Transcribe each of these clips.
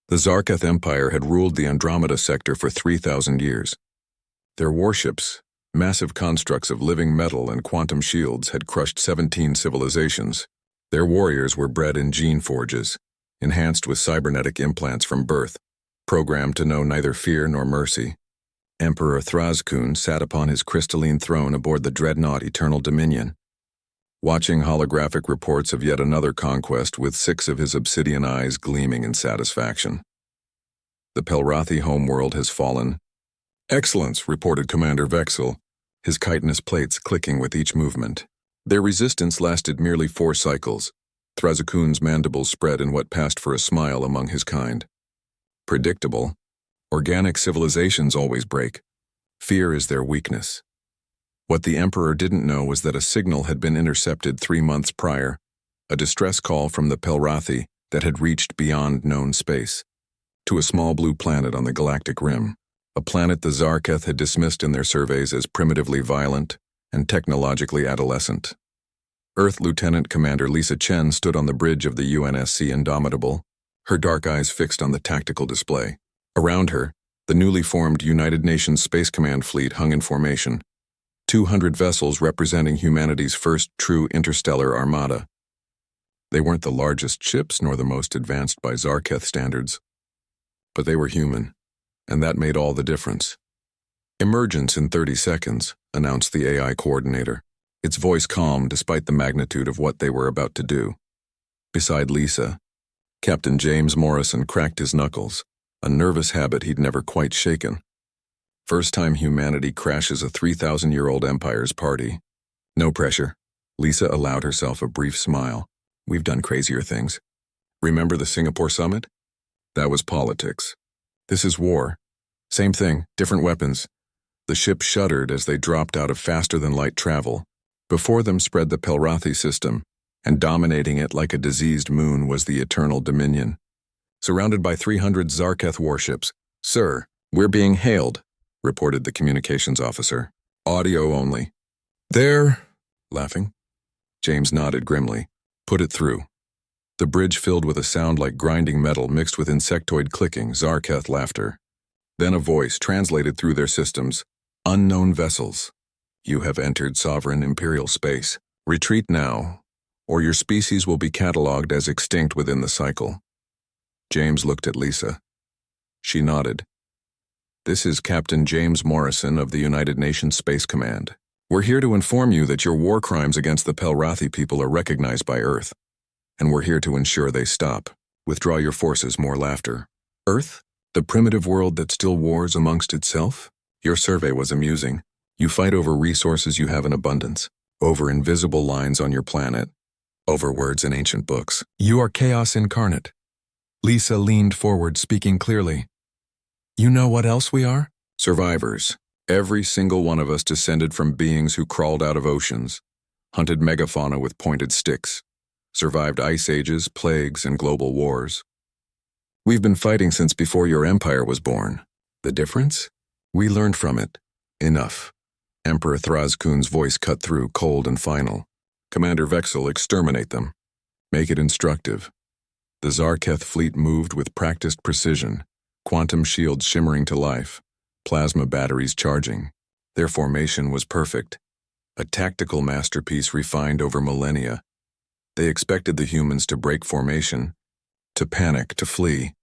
The Zarketh Empire had ruled the Andromeda sector for 3,000 years. Their warships, massive constructs of living metal and quantum shields, had crushed 17 civilizations. Their warriors were bred in gene forges, enhanced with cybernetic implants from birth, programmed to know neither fear nor mercy. Emperor Thrazkun sat upon his crystalline throne aboard the dreadnought Eternal Dominion, watching holographic reports of yet another conquest with 6 of his obsidian eyes gleaming in satisfaction. The Pelrathi homeworld has fallen. "Excellence," reported Commander Vexel, his chitinous plates clicking with each movement. Their resistance lasted merely 4 cycles. Thrazkun's mandibles spread in what passed for a smile among his kind. Predictable. Organic civilizations always break. Fear is their weakness. What the Emperor didn't know was that a signal had been intercepted 3 months prior, a distress call from the Pelrathi that had reached beyond known space, to a small blue planet on the galactic rim, a planet the Zarketh had dismissed in their surveys as primitively violent and technologically adolescent. Earth Lieutenant Commander Lisa Chen stood on the bridge of the UNSC Indomitable, her dark eyes fixed on the tactical display. Around her, the newly formed United Nations Space Command fleet hung in formation, 200 vessels representing humanity's first true interstellar armada. They weren't the largest ships nor the most advanced by Zarketh standards, but they were human, and that made all the difference. "Emergence in 30 seconds, announced the AI coordinator, its voice calm despite the magnitude of what they were about to do. Beside Lisa, Captain James Morrison cracked his knuckles, a nervous habit he'd never quite shaken. First time humanity crashes a 3,000-year-old empire's party. No pressure. Lisa allowed herself a brief smile. We've done crazier things. Remember the Singapore summit? That was politics. This is war. Same thing, different weapons. The ship shuddered as they dropped out of faster-than-light travel. Before them spread the Pelrathi system, and dominating it like a diseased moon was the Eternal Dominion. Surrounded by 300 Zarketh warships. "Sir, we're being hailed," reported the communications officer. "Audio only." "There," laughing. James nodded grimly. "Put it through." The bridge filled with a sound like grinding metal mixed with insectoid clicking, Zarketh laughter. Then a voice translated through their systems. "Unknown vessels. You have entered sovereign imperial space. Retreat now, or your species will be catalogued as extinct within the cycle." James looked at Lisa. She nodded. "This is Captain James Morrison of the United Nations Space Command. We're here to inform you that your war crimes against the Pelrathi people are recognized by Earth, and we're here to ensure they stop. Withdraw your forces." More laughter. "Earth? The primitive world that still wars amongst itself? Your survey was amusing. You fight over resources you have in abundance, over invisible lines on your planet, over words in ancient books. You are chaos incarnate." Lisa leaned forward, speaking clearly. "You know what else we are? Survivors. Every single one of us descended from beings who crawled out of oceans, hunted megafauna with pointed sticks, survived ice ages, plagues, and global wars. We've been fighting since before your empire was born. The difference? We learned from it. Enough." Emperor Thrazkun's voice cut through, cold and final. "Commander Vexel, exterminate them. Make it instructive." The Zarketh fleet moved with practiced precision, quantum shields shimmering to life, plasma batteries charging. Their formation was perfect, a tactical masterpiece refined over millennia. They expected the humans to break formation, to panic, to flee.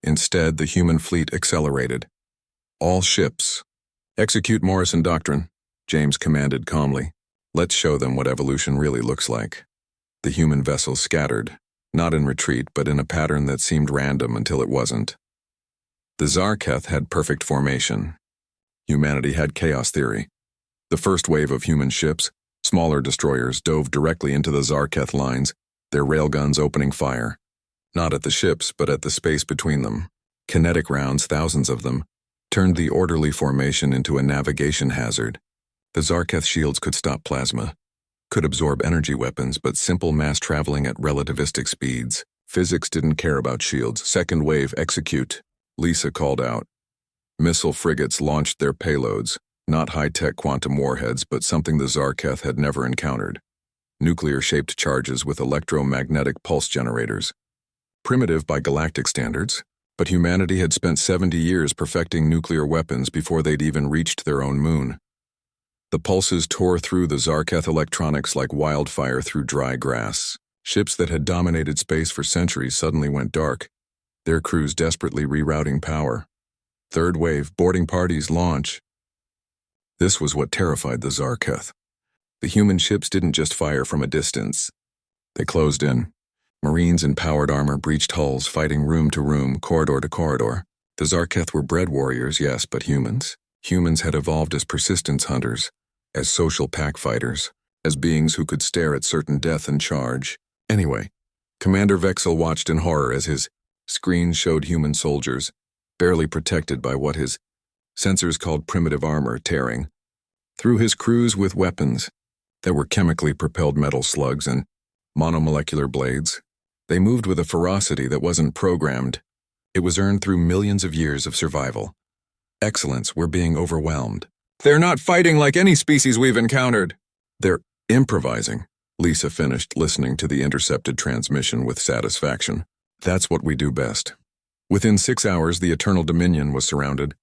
Instead, the human fleet accelerated. "All ships, execute Morrison Doctrine," James commanded calmly. "Let's show them what evolution really looks like." The human vessels scattered, not in retreat, but in a pattern that seemed random until it wasn't. The Zarketh had perfect formation. Humanity had chaos theory. The first wave of human ships, smaller destroyers, dove directly into the Zarketh lines, their railguns opening fire. Not at the ships, but at the space between them. Kinetic rounds, thousands of them, turned the orderly formation into a navigation hazard. The Zarketh shields could stop plasma, could absorb energy weapons, but simple mass traveling at relativistic speeds. Physics didn't care about shields. "Second wave, execute," Lisa called out. Missile frigates launched their payloads, not high-tech quantum warheads, but something the Zarketh had never encountered. Nuclear-shaped charges with electromagnetic pulse generators. Primitive by galactic standards, But humanity had spent 70 years perfecting nuclear weapons before they'd even reached their own moon. The pulses tore through the Zarketh electronics like wildfire through dry grass. Ships that had dominated space for centuries suddenly went dark, their crews desperately rerouting power. Third wave, boarding parties, launch. This was what terrified the Zarketh. The human ships didn't just fire from a distance. They closed in. Marines in powered armor breached hulls, fighting room to room, corridor to corridor. The Zarketh were bred warriors, yes, but humans. Humans had evolved as persistence hunters, as social pack fighters, as beings who could stare at certain death and charge. Anyway, Commander Vexel watched in horror as his screen showed human soldiers, barely protected by what his sensors called primitive armor, tearing through his crews with weapons. There were chemically propelled metal slugs and monomolecular blades. They moved with a ferocity that wasn't programmed. It was earned through millions of years of survival. Excellence, we're being overwhelmed. They're not fighting like any species we've encountered. They're improvising, Lisa finished, listening to the intercepted transmission with satisfaction. That's what we do best. Within 6 hours, the Eternal Dominion was surrounded.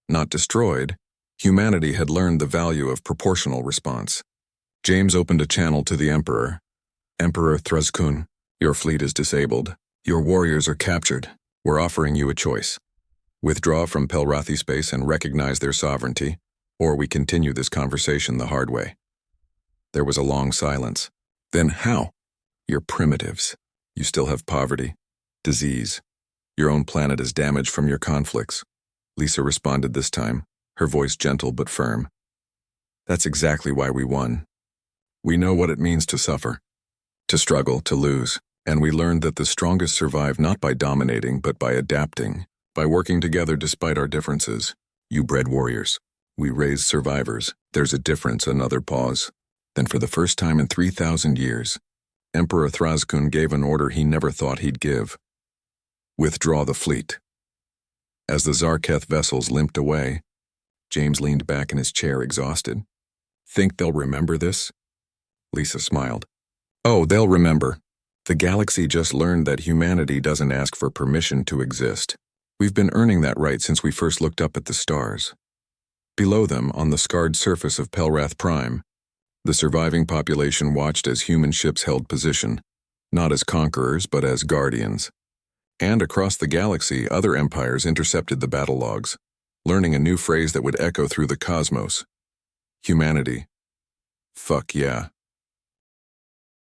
Not destroyed, humanity had learned the value of proportional response. James opened a channel to the Emperor. Emperor Thrazkun, your fleet is disabled. Your warriors are captured. We're offering you a choice. Withdraw from Pelrathi space and recognize their sovereignty, or we continue this conversation the hard way. There was a long silence. Then how? You're primitives. You still have poverty, disease. Your own planet is damaged from your conflicts. Lisa responded this time, her voice gentle but firm. That's exactly why we won. We know what it means to suffer, to struggle, to lose, and we learned that the strongest survive not by dominating but by adapting, by working together despite our differences. You bred warriors. We raised survivors. There's a difference. Another pause. Then for the first time in 3,000 years, Emperor Thrazkun gave an order he never thought he'd give. Withdraw the fleet. As the Zarketh vessels limped away, James leaned back in his chair, exhausted. Think they'll remember this? Lisa smiled. Oh, they'll remember. The galaxy just learned that humanity doesn't ask for permission to exist. We've been earning that right since we first looked up at the stars. Below them, on the scarred surface of Pelrath Prime, the surviving population watched as human ships held position, not as conquerors but as guardians. And across the galaxy, other empires intercepted the battle logs, learning a new phrase that would echo through the cosmos. Humanity. Fuck yeah.